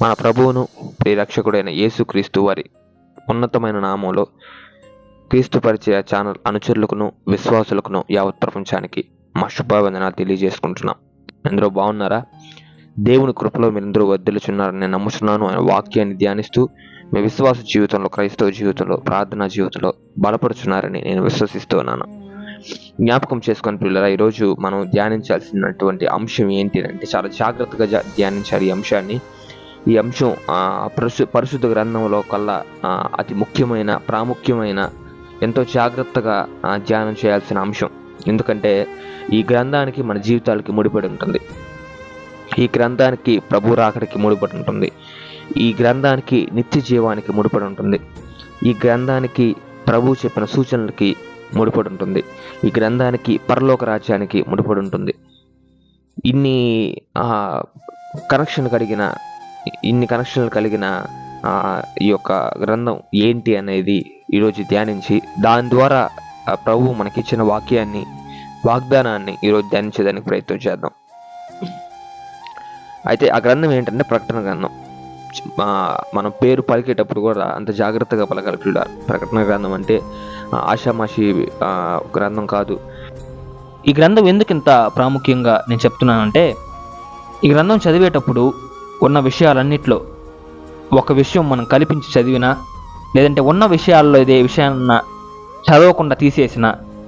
మన ప్రభువును ప్రియరక్షకుడైన యేసుక్రీస్తు వారి ఉన్నతమైన నామంలో క్రీస్తు పరిచయ ఛానల్ అనుచరులకును విశ్వాసులకును యావత్ ప్రపంచానికి మా శుభావందనాలు తెలియజేసుకుంటున్నాం. అందరూ బాగున్నారా? దేవుని కృపలో మీరందరూ వర్ధిల్లుచున్నారని నేను నమ్ముతున్నాను. ఆయన వాక్యాన్ని ధ్యానిస్తూ మీ విశ్వాస జీవితంలో, క్రైస్తవ జీవితంలో, ప్రార్థనా జీవితంలో బలపడుచున్నారని నేను విశ్వసిస్తూ ఉన్నాను. జ్ఞాపకం చేసుకొని పిల్లరా, ఈరోజు మనం ధ్యానించాల్సినటువంటి అంశం ఏంటి అంటే చాలా జాగ్రత్తగా ధ్యానించాలి ఈ అంశాన్ని. ఈ అంశం పరిశుద్ధ గ్రంథంలో కల్లా అతి ముఖ్యమైన, ప్రాముఖ్యమైన, ఎంతో జాగ్రత్తగా ధ్యానం చేయాల్సిన అంశం. ఎందుకంటే ఈ గ్రంథానికి మన జీవితాలకి ముడిపడి ఉంటుంది. ఈ గ్రంథానికి ప్రభు రాకడికి ముడిపడి ఉంటుంది. ఈ గ్రంథానికి నిత్య జీవానికి ముడిపడి ఉంటుంది. ఈ గ్రంథానికి ప్రభు చెప్పిన సూచనలకి ముడిపడి ఉంటుంది. ఈ గ్రంథానికి పరలోక రాజ్యానికి ముడిపడి ఉంటుంది. ఇన్ని కనెక్షన్లు కలిగిన ఈ యొక్క గ్రంథం ఏంటి అనేది ఈరోజు ధ్యానించి దాని ద్వారా ప్రభు మనకిచ్చిన వాగ్దానాన్ని ఈరోజు ధ్యానించేదానికి ప్రయత్నం చేద్దాం. అయితే ఆ గ్రంథం ఏంటంటే ప్రకటన గ్రంథం. మనం పేరు పలికేటప్పుడు కూడా అంత జాగ్రత్తగా పలకాలి. ప్రకటన గ్రంథం అంటే ఆషామాషి గ్రంథం కాదు. ఈ గ్రంథం ఎందుకు ఇంత ప్రాముఖ్యంగా నేను చెప్తున్నానంటే, ఈ గ్రంథం చదివేటప్పుడు ఉన్న విషయాలన్నిట్లో ఒక విషయం మనం కల్పించి చదివినా, లేదంటే ఉన్న విషయాల్లో ఇదే విషయాన్న చదవకుండా తీసేసిన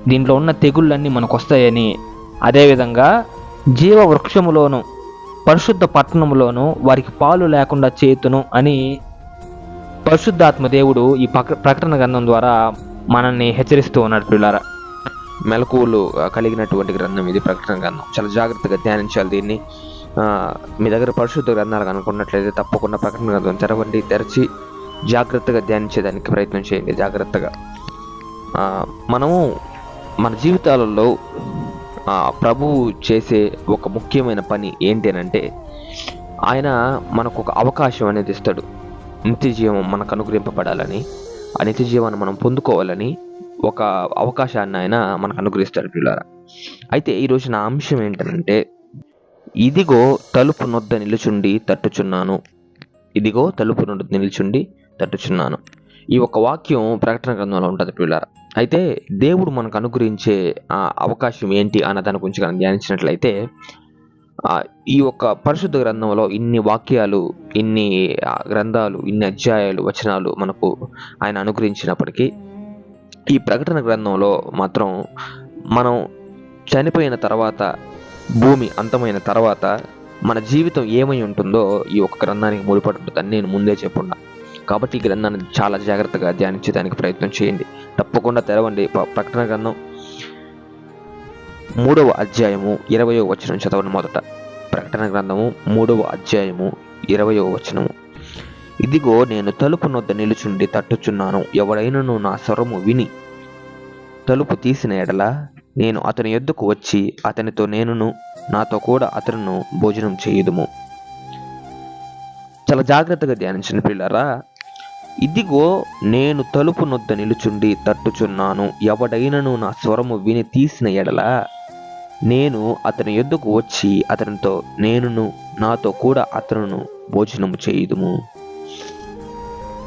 దీంట్లో ఉన్న తెగుళ్ళన్నీ మనకు వస్తాయని, అదేవిధంగా జీవ వృక్షములోను పరిశుద్ధ పట్టణంలోను వారికి పాలు లేకుండా చేతును అని పరిశుద్ధాత్మ దేవుడు ఈ ప్రకటన గ్రంథం ద్వారా మనల్ని హెచ్చరిస్తూ ఉన్నాడు. పిల్లారా, మెలకువలు కలిగినటువంటి గ్రంథం ఇది ప్రకటన గ్రంథం. చాలా జాగ్రత్తగా ధ్యానించాలి దీన్ని. మీ దగ్గర పరిశుద్ధ గ్రంథాలు అనుకున్నట్లయితే తప్పకుండా ప్రకటన గ్రంథం తెరచి జాగ్రత్తగా ధ్యానించేదానికి ప్రయత్నం చేయండి. జాగ్రత్తగా మనము మన జీవితాలలో ప్రభువు చేసే ఒక ముఖ్యమైన పని ఏంటి అంటే, ఆయన మనకు ఒక అవకాశం అనేది ఇస్తాడు. నిత్య జీవం మనకు అనుగ్రహింపబడాలని, ఆ నిత్య జీవాన్ని మనం పొందుకోవాలని ఒక అవకాశాన్ని ఆయన మనకు అనుగ్రహిస్తాడు పిల్లారా. అయితే ఈరోజు నా అంశం ఏంటంటే, ఇదిగో తలుపు నొద్ద నిలుచుండి తట్టుచున్నాను. ఇదిగో తలుపు నొద్ద నిలుచుండి తట్టుచున్నాను. ఈ ఒక వాక్యం ప్రకటన గ్రంథంలో ఉంటుంది పిల్లారా. అయితే దేవుడు మనకు అనుగ్రహించే అవకాశం ఏంటి అన్న దాని గురించి మనం ధ్యానించినట్లయితే, ఈ యొక్క పరిశుద్ధ గ్రంథంలో ఇన్ని వాక్యాలు, ఇన్ని గ్రంథాలు, ఇన్ని అధ్యాయాలు, వచనాలు మనకు ఆయన అనుగ్రహించినప్పటికీ, ఈ ప్రకటన గ్రంథంలో మాత్రం మనం చనిపోయిన తర్వాత, భూమి అంతమైన తర్వాత మన జీవితం ఏమై ఉంటుందో ఈ ఒక గ్రంథానికి ముడిపడి ఉంటుందని నేను ముందే చెప్పున్నా. కాబట్టి ఈ గ్రంథాన్ని చాలా జాగ్రత్తగా ధ్యానించడానికి ప్రయత్నం చేయండి. తప్పకుండా తెరవండి. ప్రకటన గ్రంథం 3వ అధ్యాయము 20వ వచనం చదవండి. మొదట ప్రకటన గ్రంథము 3వ అధ్యాయము 20వ వచనము. ఇదిగో నేను తలుపు నొద్ద నిలుచుండి తట్టుచున్నాను. ఎవడైనను నా స్వరము విని తలుపు తీసిన ఎడల నేను అతని యొద్దకు వచ్చి అతనితో నేనును నాతో కూడా అతను భోజనం చేయుదుము. చాలా జాగ్రత్తగా ధ్యానించిన పిల్లరా, ఇదిగో నేను తలుపు నొద్ద నిలుచుండి తట్టుచున్నాను. ఎవడైనను నా స్వరము విని తీసిన ఎడల నేను అతని యొద్దకు వచ్చి అతనితో నేనును నాతో కూడా అతను భోజనము చేయుదుము.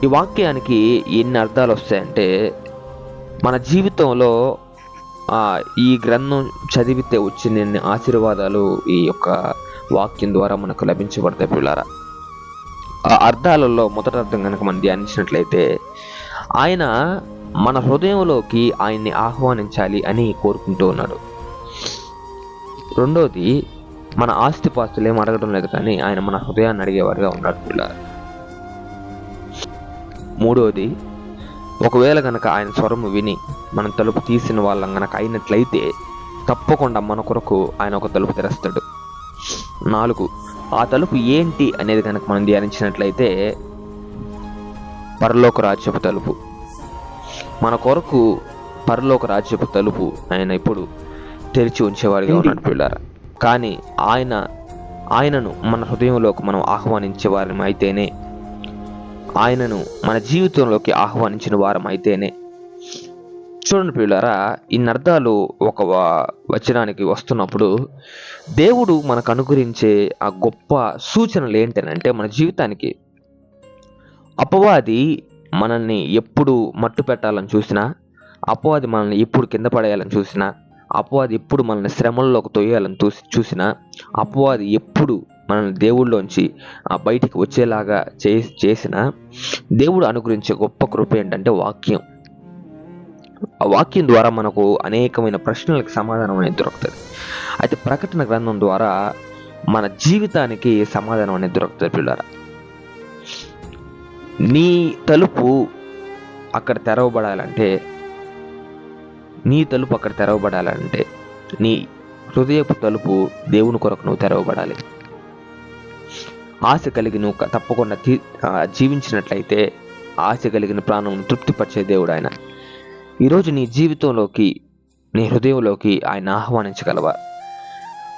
ఈ వాక్యానికి ఎన్ని అర్థాలు వస్తాయంటే, మన జీవితంలో ఈ గ్రంథం చదివితే వచ్చిన ఆశీర్వాదాలు ఈ యొక్క వాక్యం ద్వారా మనకు లభించబడతాయి పిల్లారా. ఆ అర్థాలలో మొదటి అర్థం కనుక మనం ధ్యానించినట్లయితే, ఆయన మన హృదయంలోకి ఆయన్ని ఆహ్వానించాలి అని కోరుకుంటూ ఉన్నాడు. రెండోది, మన ఆస్తిపాస్తులు ఏం అడగడం లేదు, కానీ ఆయన మన హృదయాన్ని అడిగేవారుగా ఉన్నాడు పిల్లారా. మూడోది, ఒకవేళ గనక ఆయన స్వరము విని మనం తలుపు తీసిన వాళ్ళం గనక అయినట్లయితే తప్పకుండా మన కొరకు ఆయన ఒక తలుపు తెరుస్తాడు. 4, ఆ తలుపు ఏంటి అనేది కనుక మనం ధ్యానించినట్లయితే పరలోక రాజ్యపు తలుపు. మన కొరకు పరలోక రాజ్యపు తలుపు ఆయన ఇప్పుడు తెరిచి ఉంచేవారిగా ఉన్నాడు పిల్లారా. కానీ ఆయనను మన హృదయంలోకి మనం ఆహ్వానించే వారం అయితేనే, ఆయనను మన జీవితంలోకి ఆహ్వానించిన వారం అయితేనే, చూడండి ప్రియులారా, ఇన్ని అర్థాలు ఒక వచనానికి వస్తున్నప్పుడు దేవుడు మనకు అనుగ్రహించే ఆ గొప్ప సూచనలు ఏంటనంటే, మన జీవితానికి అపవాది మనల్ని ఎప్పుడు మట్టు పెట్టాలని చూసినా, అపవాది మనల్ని ఎప్పుడు కింద పడేయాలని చూసినా, అపవాది ఎప్పుడు మనల్ని శ్రమల్లోకి తొయ్యాలని చూసినా, అపవాది ఎప్పుడు మనల్ని దేవుళ్ళలోంచి బయటికి వచ్చేలాగా చేసిన దేవుడు అనుగ్రహించే గొప్ప కృప ఏంటంటే వాక్యం. ఆ వాక్యం ద్వారా మనకు అనేకమైన ప్రశ్నలకు సమాధానం అనేది దొరుకుతుంది. అయితే ప్రకటన గ్రంథం ద్వారా మన జీవితానికి సమాధానం అనేది దొరుకుతుంది పిల్లరా. నీ తలుపు అక్కడ తెరవబడాలంటే, నీ హృదయపు తలుపు దేవుని కొరకు నువ్వు తెరవబడాలి. ఆశ కలిగి నువ్వు తప్పకుండా జీవించినట్లయితే ఆశ కలిగిన ప్రాణం తృప్తిపరిచే దేవుడు ఆయన. ఈరోజు నీ జీవితంలోకి, నీ హృదయంలోకి ఆయన ఆహ్వానించగలవా?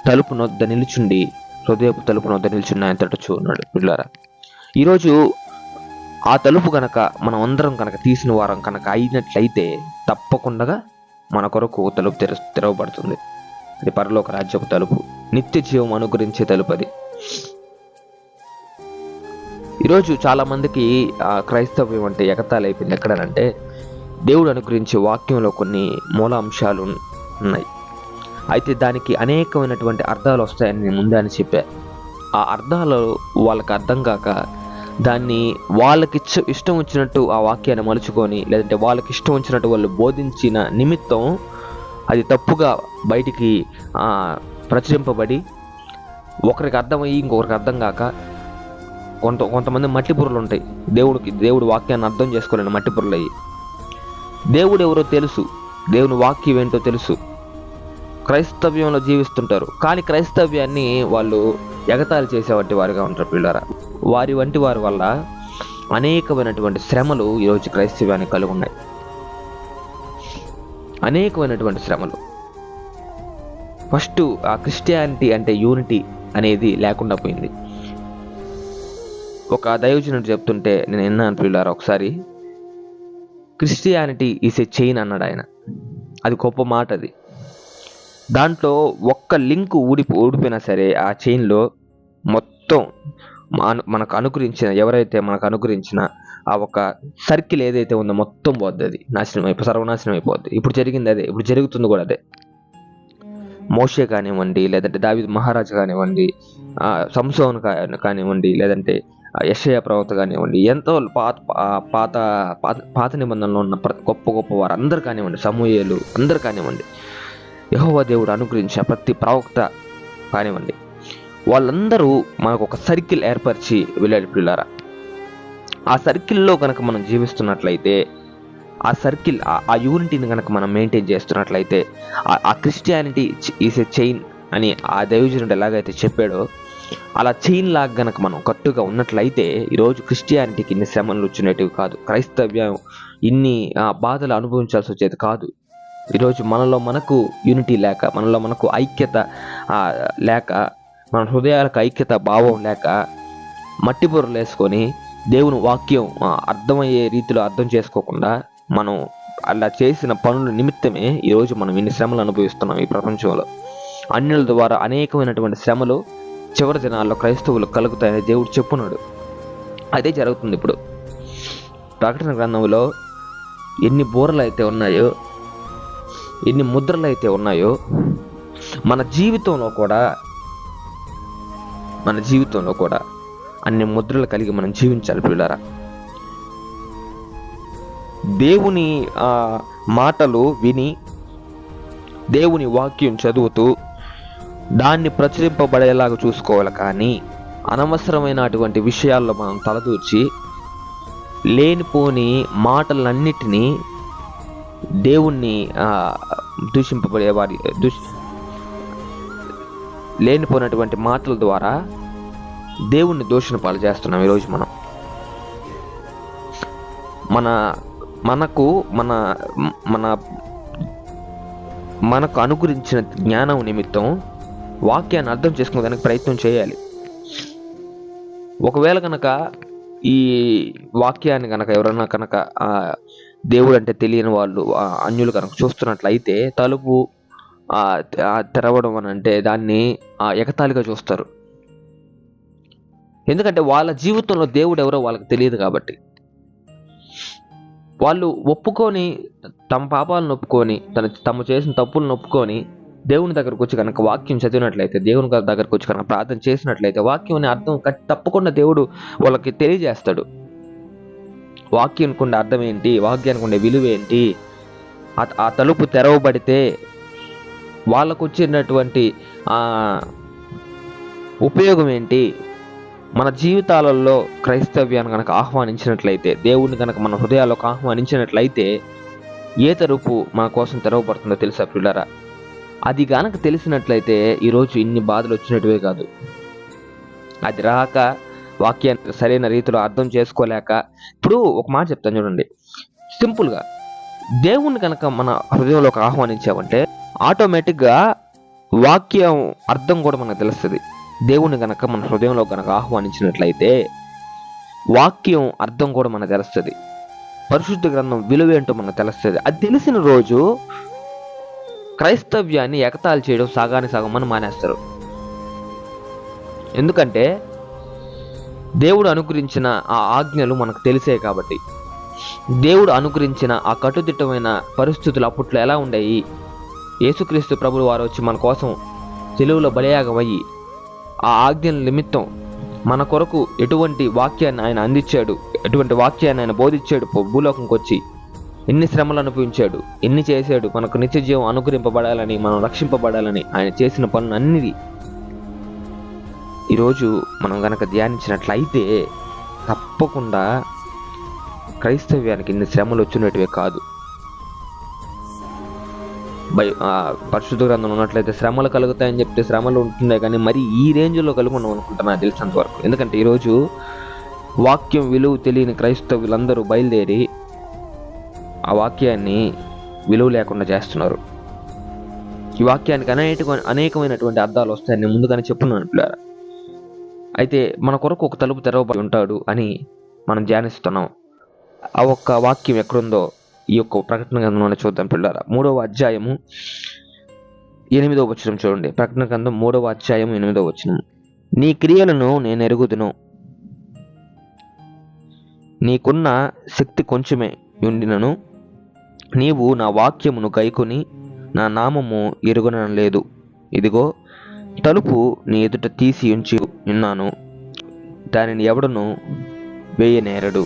తలుపు నొద్ద నిలుచుండి, హృదయపు తలుపు నొద్ద నిలుచుండి ఆయన తట్టుచూ ఉన్నాడు పిల్లారా. ఈరోజు ఆ తలుపు కనుక మనం అందరం కనుక తీసిన వారం కనుక అయినట్లయితే తప్పకుండా మన కొరకు తలుపు తెరవబడుతుంది. అది పరలోక రాజ్యపు తలుపు, నిత్య జీవం అనుగ్రహించే తలుపు అది. ఈరోజు చాలా మందికి క్రైస్తవ్యం అంటే ఎగతాళి అయిపోయింది. ఎక్కడనంటే దేవుడు అనుగ్రహించే వాక్యంలో కొన్ని మూలాంశాలు ఉన్నాయి. అయితే దానికి అనేకమైనటువంటి అర్థాలు వస్తాయని నేను ముందే అని చెప్పా. ఆ అర్థాలు వాళ్ళకి అర్థం కాక దాన్ని వాళ్ళకి ఇష్టం వచ్చినట్టు ఆ వాక్యాన్ని మలుచుకొని, లేదంటే వాళ్ళకి ఇష్టం వచ్చినట్టు వాళ్ళు బోధించిన నిమిత్తం అది తప్పుగా బయటికి ప్రచురింపబడి ఒకరికి అర్థమయ్యి ఇంకొకరికి అర్థం కాక కొంతమంది మట్టి బుర్రలు ఉంటాయి. దేవుడు వాక్యాన్ని అర్థం చేసుకోలేని మట్టి బుర్రలు అయ్యి, దేవుడు ఎవరో తెలుసు, దేవుని వాక్యం ఏంటో తెలుసు, క్రైస్తవ్యంలో జీవిస్తుంటారు, కానీ క్రైస్తవ్యాన్ని వాళ్ళు ఎగతాళి చేసేవంటి వారిగా ఉంటారు పిల్లరా. వారి వంటి వారి వల్ల అనేకమైనటువంటి శ్రమలు ఈరోజు క్రైస్తవ్యానికి కలిగి ఉన్నాయి. అనేకమైనటువంటి శ్రమలు. ఫస్ట్ ఆ క్రిస్టియానిటీ అంటే యూనిటీ అనేది లేకుండా పోయింది. ఒక దైవజనుడు చెప్తుంటే నేను విన్నాను పిల్లారా ఒకసారి. క్రిస్టియానిటీ ఈస్ ఏ చైన్ అన్నాడు ఆయన. అది గొప్ప మాట. అది దాంట్లో ఒక్క లింక్ ఊడిపోయినా సరే ఆ చైన్లో మొత్తం మనకు అనుగ్రహించిన, ఎవరైతే మనకు అనుగ్రహించిన ఆ ఒక సర్కిల్ ఏదైతే ఉందో మొత్తం పోద్ది. అది సర్వనాశనం అయిపోద్ది. ఇప్పుడు జరిగింది అదే, ఇప్పుడు జరుగుతుంది కూడా అదే. మోషే కానివ్వండి, లేదంటే దావీదు మహారాజు కానివ్వండి, సంసోను కానివ్వండి, లేదంటే యెషయా ప్రవక్త కానివ్వండి, ఎంతో పాత నిబంధనలో ఉన్న గొప్ప గొప్ప వారు అందరు కానివ్వండి, సమూయేలు అందరు కానివ్వండి, యెహోవా దేవుడు అనుగ్రహించిన ప్రతి ప్రవక్త కానివ్వండి, వాళ్ళందరూ మనకు ఒక సర్కిల్ ఏర్పరిచి వెళ్ళాడు పిల్లారా. ఆ సర్కిల్లో కనుక మనం జీవిస్తున్నట్లయితే, ఆ సర్కిల్, ఆ యూనిటీని కనుక మనం మెయింటైన్ చేస్తున్నట్లయితే, ఆ క్రిస్టియానిటీ ఈస్ ఏ చైన్ అని ఆ దైవజనుడు ఎలాగైతే చెప్పాడో, అలా చైన్ లాగా గనక మనం కట్టుగా ఉన్నట్లయితే ఈరోజు క్రిస్టియానిటీకి ఇన్ని శ్రమలు వచ్చినట్టు కాదు, క్రైస్తవ్యం ఇన్ని బాధలు అనుభవించాల్సి వచ్చేది కాదు. ఈరోజు మనలో మనకు యూనిటీ లేక, మనలో మనకు ఐక్యత లేక, మన హృదయాలకు ఐక్యత భావం లేక మట్టి బుర్రలు వేసుకొని దేవుని వాక్యం అర్థమయ్యే రీతిలో అర్థం చేసుకోకుండా మనం అలా చేసిన పనుల నిమిత్తమే ఈరోజు మనం ఇన్ని శ్రమలు అనుభవిస్తున్నాం. ఈ ప్రపంచంలో అన్యుల ద్వారా అనేకమైనటువంటి శ్రమలు చివరి దినాల్లో క్రైస్తవులు కలుగుతాయని దేవుడు చెప్పున్నాడు. అదే జరుగుతుంది ఇప్పుడు. ప్రకటన గ్రంథంలో ఎన్ని బూరలు అయితే ఉన్నాయో, ఎన్ని ముద్రలు అయితే ఉన్నాయో, మన జీవితంలో కూడా అన్ని ముద్రలు కలిగి మనం జీవించాలి పిల్లరా. దేవుని మాటలు విని, దేవుని వాక్యం చదువుతూ దాన్ని ప్రచురింపబడేలాగా చూసుకోవాలి. కానీ అనవసరమైన అటువంటి విషయాల్లో మనం తలదూర్చి లేనిపోని మాటలన్నిటినీ దేవుణ్ణి దూషింపబడేవారి లేనిపోయినటువంటి మాటల ద్వారా దేవుణ్ణి దూషణ పాలు చేస్తున్నాం. ఈరోజు మనకు అనుగురించిన జ్ఞానం నిమిత్తం వాక్యాన్ని అర్థం చేసుకోవడానికి ప్రయత్నం చేయాలి. ఒకవేళ కనుక ఈ వాక్యాన్ని కనుక ఎవరైనా కనుక దేవుడు అంటే తెలియని వాళ్ళు అన్యులు కనుక చూస్తున్నట్లయితే తలుపు తెరవడం అని అంటే దాన్ని ఎగతాళిగా చూస్తారు. ఎందుకంటే వాళ్ళ జీవితంలో దేవుడు ఎవరో వాళ్ళకి తెలియదు కాబట్టి. వాళ్ళు ఒప్పుకొని తమ పాపాలను ఒప్పుకొని తమ చేసిన తప్పులను ఒప్పుకొని దేవుని దగ్గరకు వచ్చి కనుక వాక్యం చదివినట్లయితే, దేవుని దగ్గరకు వచ్చి కనుక ప్రార్థన చేసినట్లయితే వాక్యం అర్థం తప్పకుండా దేవుడు వాళ్ళకి తెలియజేస్తాడు. వాక్యానికి ఉండే అర్థం ఏంటి, వాక్యానికి ఉండే విలువ ఏంటి, ఆ తలుపు తెరవబడితే వాళ్ళకు వచ్చినటువంటి ఉపయోగం ఏంటి. మన జీవితాలలో క్రైస్తవ్యాన్ని కనుక ఆహ్వానించినట్లయితే, దేవుణ్ణి కనుక మన హృదయాల్లోకి ఆహ్వానించినట్లయితే ఏ తలుపు మన కోసం తెరవబడుతుందో తెలుసా ప్రియులారా? అది గనక తెలిసినట్లయితే ఈరోజు ఇన్ని బాధలు వచ్చినట్టువే కాదు. అది రాక, వాక్యాన్ని సరైన రీతిలో అర్థం చేసుకోలేక. ఇప్పుడు ఒక మాట చెప్తాను చూడండి, సింపుల్గా దేవుణ్ణి కనుక మన హృదయంలోకి ఆహ్వానించామంటే ఆటోమేటిక్గా వాక్యం అర్థం కూడా మనకు తెలుస్తుంది. దేవుణ్ణి కనుక మన హృదయంలో కనుక ఆహ్వానించినట్లయితే వాక్యం అర్థం కూడా మనకు తెలుస్తుంది. పరిశుద్ధ గ్రంథం విలువేంటో మనకు తెలుస్తుంది. అది తెలిసిన రోజు క్రైస్తవ్యాన్ని ఎగతాళి చేయడం సగం మానేస్తారు. ఎందుకంటే దేవుడు అనుగ్రహించిన ఆ ఆజ్ఞలు మనకు తెలిసే కాబట్టి. దేవుడు అనుగ్రహించిన ఆ కట్టుదిట్టమైన పరిస్థితులు అప్పట్లో ఎలా ఉండేవి, యేసుక్రీస్తు ప్రభువు వారు వచ్చి మన కోసం సిలువలో బలియాగమయ్యి ఆ ఆజ్ఞల నిమిత్తం మన కొరకు ఎటువంటి వాక్యాన్ని ఆయన అందించాడు, ఎటువంటి వాక్యాన్ని ఆయన బోధించాడు, భూలోకంకి వచ్చి ఎన్ని శ్రమలు అనుభవించాడు, ఎన్ని చేశాడు, మనకు నిత్య జీవం అనుగ్రహింపబడాలని, మనం రక్షింపబడాలని ఆయన చేసిన పనులు అన్నిది ఈరోజు మనం గనక ధ్యానించినట్లయితే తప్పకుండా క్రైస్తవ్యానికి ఇన్ని శ్రమలు వచ్చినట్టువే కాదు. పరిశుద్ధ గ్రంథం ఉన్నట్లయితే శ్రమలు కలుగుతాయని చెప్తే శ్రమలు ఉంటుండే, కానీ మరి ఈ రేంజ్లో కలుగున్నాం అనుకుంటా నాకు తెలిసినంత వరకు. ఎందుకంటే ఈరోజు వాక్యం విలువ తెలియని క్రైస్తవులందరూ బయలుదేరి ఆ వాక్యాన్ని విలువ లేకుండా చేస్తున్నారు. ఈ వాక్యానికి అనేకమైనటువంటి అర్థాలు వస్తాయని ముందుగానే చెప్పున్నాను పిల్లారా. అయితే మన కొరకు ఒక తలుపు తెరవబడి ఉంటాడు అని మనం ధ్యానిస్తున్నాం. ఆ ఒక్క వాక్యం ఎక్కడుందో ఈ యొక్క ప్రకటన గ్రంథంలో చూద్దాం పిల్లారా. 3వ అధ్యాయము 8వ వచనం చూడండి. ప్రకటన గ్రంథం 3వ అధ్యాయం 8వ వచనం. నీ క్రియలను నేను ఎరుగుదును, నీకున్న శక్తి కొంచెమే ఉండినను నీవు నా వాక్యమును గైకొని నా నామము ఎరుగనలేదు. ఇదిగో తలుపు నీ ఎదుట తీసి ఉంచి ఉన్నాను, దానిని ఎవడను వేయనేరడు.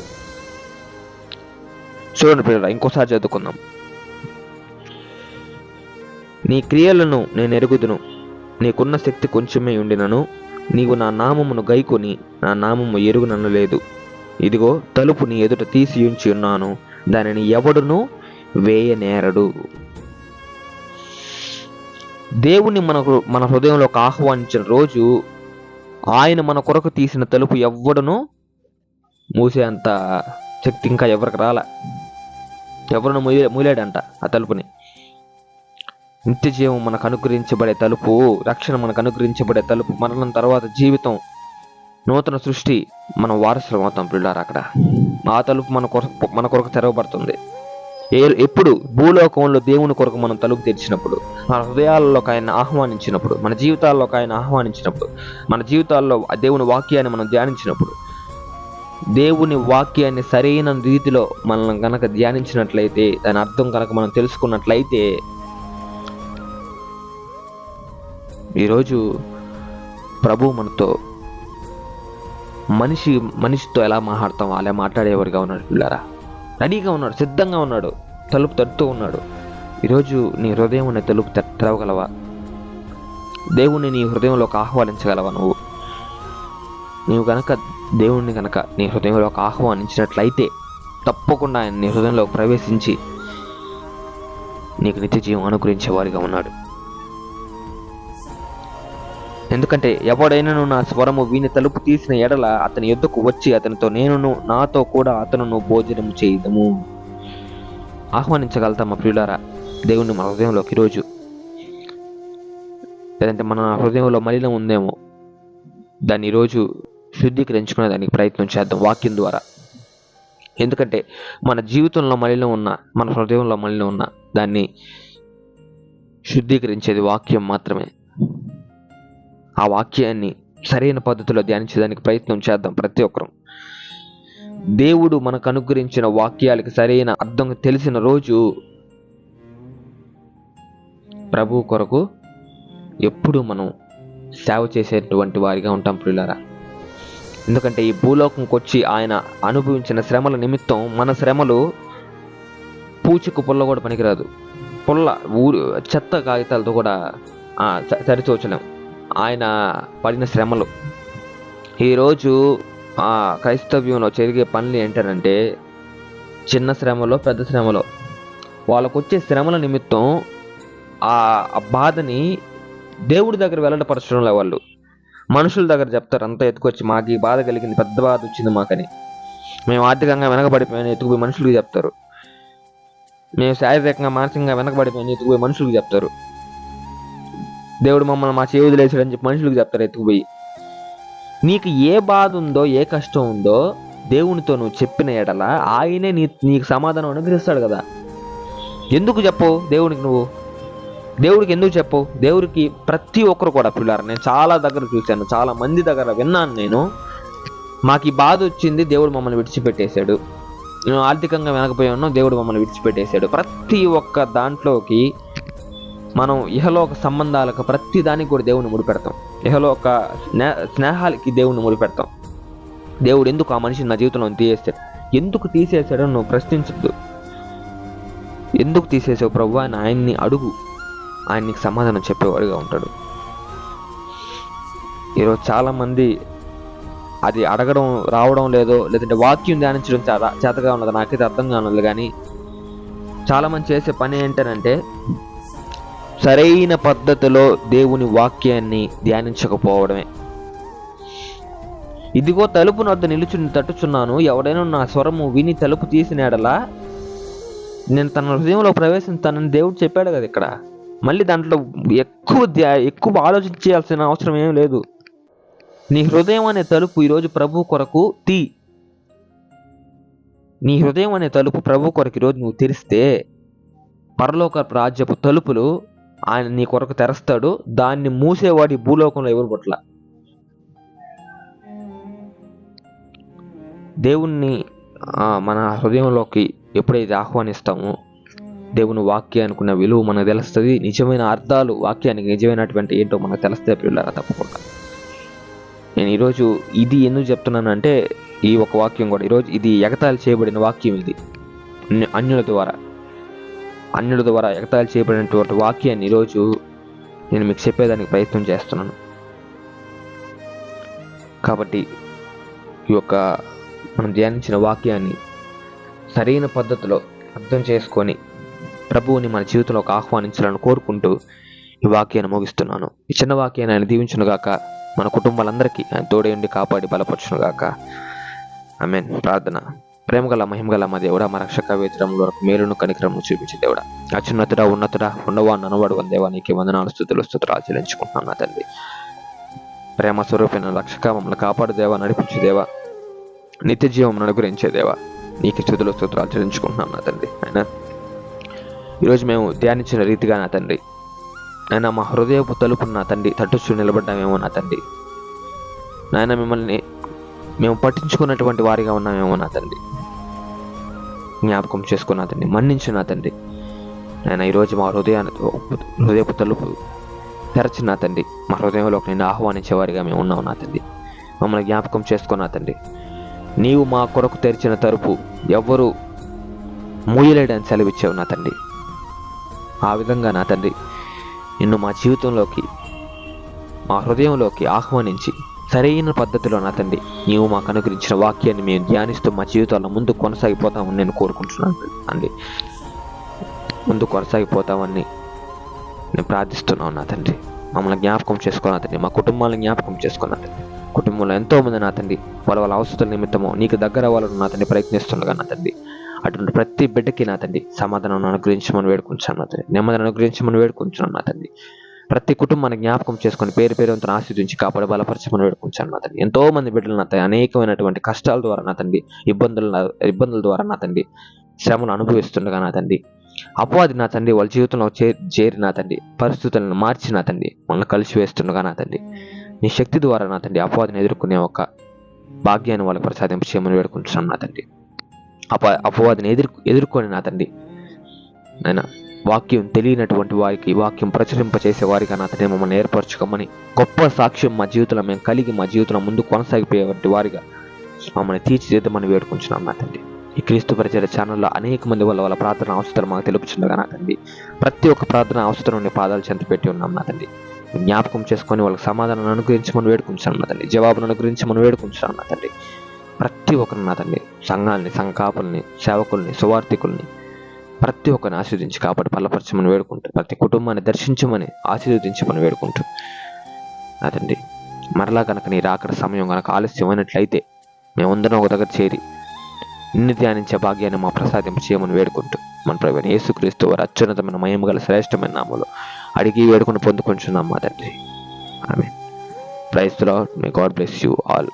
చూడండి పిల్లలు, ఇంకోసారి చదువుకుందాం. నీ క్రియలను నేను ఎరుగుదును, నీకున్న శక్తి కొంచెమే ఉండినను నీవు నా నామమును గైకొని నా నామము ఎరుగుననలేదు. ఇదిగో తలుపు నీ ఎదుట తీసి ఉంచి ఉన్నాను, దానిని ఎవడును వేయనేరడు. దేవుని మన హృదయంలోకి ఆహ్వానించిన రోజు ఆయన మన కొరకు తీసిన తలుపు ఎవ్వడును మూసే అంత శక్తి ఇంకా ఎవరికి రాల. ఎవరును మూలేడంట ఆ తలుపుని. నిత్య జీవం మనకు అనుగ్రహించబడే తలుపు, రక్షణ మనకు అనుగ్రహించబడే తలుపు, మరణం తర్వాత జీవితం, నూతన సృష్టి, మనం వారసులం అవుతాం పిల్లారా. అక్కడ ఆ తలుపు మన కొరకు తెరవబడుతుంది. ఎప్పుడు భూలోకంలో దేవుని కొరకు మనం తలుపు తెరిచినప్పుడు, మన హృదయాల్లోకి ఆయన ఆహ్వానించినప్పుడు, మన జీవితాల్లోకి ఆయన ఆహ్వానించినప్పుడు, మన జీవితాల్లో దేవుని వాక్యాన్ని మనం ధ్యానించినప్పుడు, దేవుని వాక్యాన్ని సరైన రీతిలో మనం కనుక ధ్యానించినట్లయితే, దాని అర్థం కనుక మనం తెలుసుకున్నట్లయితే, ఈరోజు ప్రభు మనతో మనిషితో ఎలా మాట్లాడతాం అలా మాట్లాడేవారుగా ఉన్నాడు పిల్లారా. రెడీగా ఉన్నాడు, సిద్ధంగా ఉన్నాడు, తలుపు తడుతూ ఉన్నాడు. ఈరోజు నీ హృదయం అనే తలుపు తెరవగలవా? దేవుణ్ణి నీ హృదయంలోకి ఆహ్వానించగలవా? నీవు కనుక దేవుణ్ణి కనుక నీ హృదయంలోకి ఆహ్వానించినట్లయితే తప్పకుండా ఆయన నీ హృదయంలోకి ప్రవేశించి నీకు నిత్య జీవం అనుగ్రహించేవారిగా ఉన్నాడు. ఎందుకంటే ఎవడైనాను నా స్వరము విని తలుపు తీసిన ఎడల అతని యొద్దకు వచ్చి అతనితో నేనును నాతో కూడా అతనును భోజనం చేయదము. ఆహ్వానించగలుగుతామా ప్రియులారా దేవుణ్ణి మన హృదయంలోకి ఈరోజు? లేదంటే మన హృదయంలో మలినం ఉందేమో, దాన్ని ఈరోజు శుద్ధీకరించుకునే దానికి ప్రయత్నం చేద్దాం వాక్యం ద్వారా. ఎందుకంటే మన జీవితంలో మలినం ఉన్న, మన హృదయంలో మలినం ఉన్న దాన్ని శుద్ధీకరించేది వాక్యం మాత్రమే. ఆ వాక్యాన్ని సరైన పద్ధతిలో ధ్యానించడానికి ప్రయత్నం చేద్దాం ప్రతి ఒక్కరం. దేవుడు మనకు అనుగ్రహించిన వాక్యాలకి సరైన అర్థం తెలిసిన రోజు ప్రభు కొరకు ఎప్పుడు మనం సేవ చేసేటువంటి వారిగా ఉంటాం ప్రియులారా. ఎందుకంటే ఈ భూలోకంకి వచ్చి ఆయన అనుభవించిన శ్రమల నిమిత్తం మన శ్రమలు పూచికు పుల్ల కూడా పనికిరాదు. పుల్ల చెత్త కాగితాలతో కూడా సరితూచలేం ఆయన పడిన శ్రమలు. ఈరోజు క్రైస్తవ్యంలో జరిగే పనులు ఏంటంటే చిన్న శ్రమలో పెద్ద శ్రమలో వాళ్ళకు వచ్చే శ్రమల నిమిత్తం ఆ బాధని దేవుడి దగ్గర వెల్లడపరచడంలో వాళ్ళు మనుషుల దగ్గర చెప్తారు. అంతా ఎత్తుకొచ్చి మాకు ఈ బాధ కలిగింది, పెద్ద బాధ వచ్చింది మాకని, మేము ఆర్థికంగా వెనకబడిపోయాను ఎత్తుకుపోయి మనుషులకి చెప్తారు. మేము శారీరకంగా మానసికంగా వెనకబడిపోయాను ఎత్తుకుపోయి మనుషులకి చెప్తారు. దేవుడు మమ్మల్ని మా చేయి వదిలేసాడని చెప్పి మనుషులకు చెప్తారు ఎత్తుకుపోయి. నీకు ఏ బాధ ఉందో ఏ కష్టం ఉందో దేవునితో నువ్వు చెప్పిన ఎడల ఆయనే నీకు సమాధానం అనుగ్రహిస్తాడు కదా. ఎందుకు చెప్పవు దేవునికి? దేవుడికి ఎందుకు చెప్పవు? దేవుడికి ప్రతి ఒక్కరు కూడా పిల్లారు, నేను చాలా దగ్గర చూశాను, చాలా మంది దగ్గర విన్నాను నేను, మాకు ఈ బాధ వచ్చింది దేవుడు మమ్మల్ని విడిచిపెట్టేశాడు, నేను ఆర్థికంగా వెనకపోయి ఉన్నాం దేవుడు మమ్మల్ని విడిచిపెట్టేశాడు. ప్రతి ఒక్క దాంట్లోకి మనం ఇహలోక సంబంధాలకు ప్రతి దానికి కూడా దేవుని ముడిపెడతాం. ఇహలోక స్నేహాలకి దేవుని ముడిపెడతాం. దేవుడు ఎందుకు ఆ మనిషిని నా జీవితంలో తీసేశాడు, ఎందుకు తీసేశాడో నువ్వు ప్రశ్నించద్దు. ఎందుకు తీసేసావు ప్రభు అని ఆయన్ని అడుగు, ఆయన నీకు సమాధానం చెప్పేవాడుగా ఉంటాడు. ఈరోజు చాలామంది అది అడగడం రావడం లేదో, లేదంటే వాక్యం ధ్యానించడం చేతగా ఉన్నది నాకైతే అర్థం కానుంది. కానీ చాలామంది చేసే పని ఏంటంటే సరైన పద్ధతిలో దేవుని వాక్యాన్ని ధ్యానించకపోవడమే. ఇదిగో తలుపు వద్ద నిలుచుని తట్టుచున్నాను, ఎవడైనా నా స్వరము విని తలుపు తీసినాడలా నేను తన హృదయంలో ప్రవేశిస్తానని దేవుడు చెప్పాడు కదా ఇక్కడ. మళ్ళీ దాంట్లో ఎక్కువ ఆలోచించాల్సిన అవసరం ఏం లేదు. నీ హృదయం అనే తలుపు ఈరోజు ప్రభు కొరకు నీ హృదయం అనే తలుపు ప్రభు కొరకు ఈరోజు నువ్వు తెరిస్తే పరలోక రాజ్యపు తలుపులు ఆయన నీ కొరకు తెరస్తాడు. దాన్ని మూసేవాడి భూలోకంలో ఎవరు పట్ల. దేవుణ్ణి మన హృదయంలోకి ఎప్పుడైతే ఆహ్వానిస్తామో దేవుని వాక్యానికి ఉన్న విలువ మనకు తెలుస్తుంది. నిజమైన అర్థాలు వాక్యానికి నిజమైనటువంటి ఏంటో మనకు తెలుస్తే పిల్లరా తప్పకుండా. నేను ఈరోజు ఇది ఎందుకు చెప్తున్నానంటే ఈ ఒక వాక్యం కూడా ఈరోజు ఇది ఎగతాళి చేయబడిన వాక్యం. ఇది అన్యుల ద్వారా ఎగతాళి చేయబడినటువంటి వాక్యాన్ని ఈరోజు నేను మీకు చెప్పేదానికి ప్రయత్నం చేస్తున్నాను. కాబట్టి ఈ యొక్క మనం ధ్యానించిన వాక్యాన్ని సరైన పద్ధతిలో అర్థం చేసుకొని ప్రభువుని మన జీవితంలోకి ఆహ్వానించాలని కోరుకుంటూ ఈ వాక్యాన్ని ముగిస్తున్నాను. ఈ చిన్న వాక్యాన్ని ఆయన దీవించునుగాక, మన కుటుంబాలందరికీ ఆయన తోడేండి కాపాడి బలపరచునుగాక. ఆమేన్. ప్రార్థన. ప్రేమగల మహిమగల మా దేవుడా, మా రక్షక వేతరంలో మేలును కనికరమును చూపించే దేవుడా, అత్యున్నతుడా ఉన్నతుడా ఉండవా ననవాడు దేవా, నీకే వందనాలు స్తుతులు చెల్లించుకుంటున్నాను నా తండ్రి. ప్రేమ స్వరూపైన రక్షక మమ్మల్ని కాపాడు దేవా, నడిపించే దేవా, నిత్య జీవం అనుగ్రహించే దేవా, నీకు స్తుతులు చెల్లించుకుంటున్నాను నా తండ్రి. అయినా ఈరోజు మేము ధ్యానించిన రీతిగా నా తండ్రి, ఆయన మా హృదయపు తలుపును నా తండ్రి తట్టుచు నిలబడ్డామేమో నా తండ్రి. నాయన మిమ్మల్ని మేము పట్టించుకున్నటువంటి వారిగా ఉన్నామేమో నా తండ్రి. జ్ఞాపకం చేసుకున్న తండ్రి, మన్నించు నా తండ్రి. ఆయన ఈరోజు మా హృదయపు తలుపు తెరచిన తండ్రి, మా హృదయంలోకి నిన్ను ఆహ్వానించే వారిగా మేము ఉన్నాం నా తండ్రి. మమ్మల్ని జ్ఞాపకం చేసుకున్న తండ్రి, నీవు మా కొరకు తెరిచిన తలుపు ఎవ్వరూ మూయలేడని సెలవిచ్చావు నా తండ్రి. ఆ విధంగా నా తండ్రి నిన్ను మా జీవితంలోకి మా హృదయంలోకి ఆహ్వానించి సరైన పద్ధతిలో నా తండ్రి నీవు మాకు అనుగ్రహించిన వాక్యాన్ని మేము ధ్యానిస్తూ మా జీవితాల్లో ముందు కొనసాగిపోతామని నేను కోరుకుంటున్నాను అండి. ముందు కొనసాగిపోతామని నేను ప్రార్థిస్తున్నాను నా తండ్రి. మమ్మల్ని జ్ఞాపకం చేసుకున్నా తండ్రి, మా కుటుంబాలను జ్ఞాపకం చేసుకున్నా తండ్రి. కుటుంబంలో ఎంతోమంది నా తండ్రి వాళ్ళ అవసరాల నిమిత్తమో నీకు దగ్గర అవ్వాలని నా తండ్రి ప్రయత్నిస్తుండగా నా తండ్రి, అటువంటి ప్రతి బిడ్డకి నా తండ్రి సమాధానం అనుగ్రహించమని వేడుకుంటున్నాను నా తండ్రి, నెమ్మదిని అనుగ్రహించమని వేడుకుంటున్నాను నా తండ్రి. ప్రతి కుటుంబాన్ని జ్ఞాపకం చేసుకొని పేరు పేరుతో ఆశీర్వదించి కాపాడి బలపరచమని వేడుకుంటాను నా తండ్రి. ఎంతో మంది బిడ్డలు నా తండ్రి అనేకమైనటువంటి కష్టాల ద్వారా నా తండ్రి, ఇబ్బందుల ద్వారా నా తండ్రి శ్రమను అనుభవిస్తుండగా నా తండ్రి, అపవాది నా తండ్రి వాళ్ళ జీవితంలో చేరి నా తండ్రి పరిస్థితులను మార్చి నా తండ్రి మనల్ని కలిసి వేస్తుండగా నా తండ్రి, నీ శక్తి ద్వారా నా తండ్రి అపవాదిని ఎదుర్కొనే ఒక భాగ్యాన్ని వాళ్ళకి ప్రసాదింప చేయమని వేడుకుంటున్నాను నా తండ్రి. అపవాదిని ఎదుర్కొని నా తండ్రి నాయన వాక్యం తెలియనటువంటి వారికి వాక్యం ప్రచురింపచేసే వారిగా నా తండ్రి మమ్మల్ని ఏర్పరచుకోమని, గొప్ప సాక్ష్యం మా జీవితంలో మేము కలిగి మా జీవితంలో ముందు కొనసాగిపోయేటువంటి వారిగా మమ్మల్ని తీర్చిదిద్దమని వేడుకుంటున్నాం నా తండ్రి. ఈ క్రీస్తు పరిచయ ఛానల్లో అనేక మంది వాళ్ళ ప్రార్థన అవసరం మాకు తెలుపుచుండగా నా తండ్రి, ప్రతి ఒక్క ప్రార్థన అవసరం నీ పాదాలు చెంత పెట్టి ఉన్నాం నా తండ్రి. జ్ఞాపకం చేసుకొని వాళ్ళకి సమాధానం అనుగ్రహించమని వేడుకుంటున్నాం నా తండ్రి, జవాబును అనుగ్రహించమని వేడుకుంటున్నాం నా తండ్రి. ప్రతి ఒక్కరిని నా తండ్రి సంఘాలని, సంకాపుల్ని, సేవకుల్ని, సువార్థికుల్ని ప్రతి ఒక్కరిని ఆశీర్వదించి కాపాడి బలపరచమని వేడుకుంటూ, ప్రతి కుటుంబాన్ని దర్శించమని ఆశీర్వదించమని వేడుకుంటూ నా తండ్రి, మరలా కనుక నీ రాకడ సమయం కనుక ఆలస్యమైనట్లయితే మేమందరం ఒక దగ్గర చేరి నిన్ను ధ్యానించే భాగ్యాన్ని మా ప్రసాదింప చేయమని వేడుకుంటూ మన ప్రభువైన యేసుక్రీస్తు వారి అత్యున్నతమైన మహిమ గల శ్రేష్టమైన నామములో అడిగి వేడుకుని పొందుకుంటున్నాం మా తండ్రి. Amen. Praise the Lord. May God bless you all.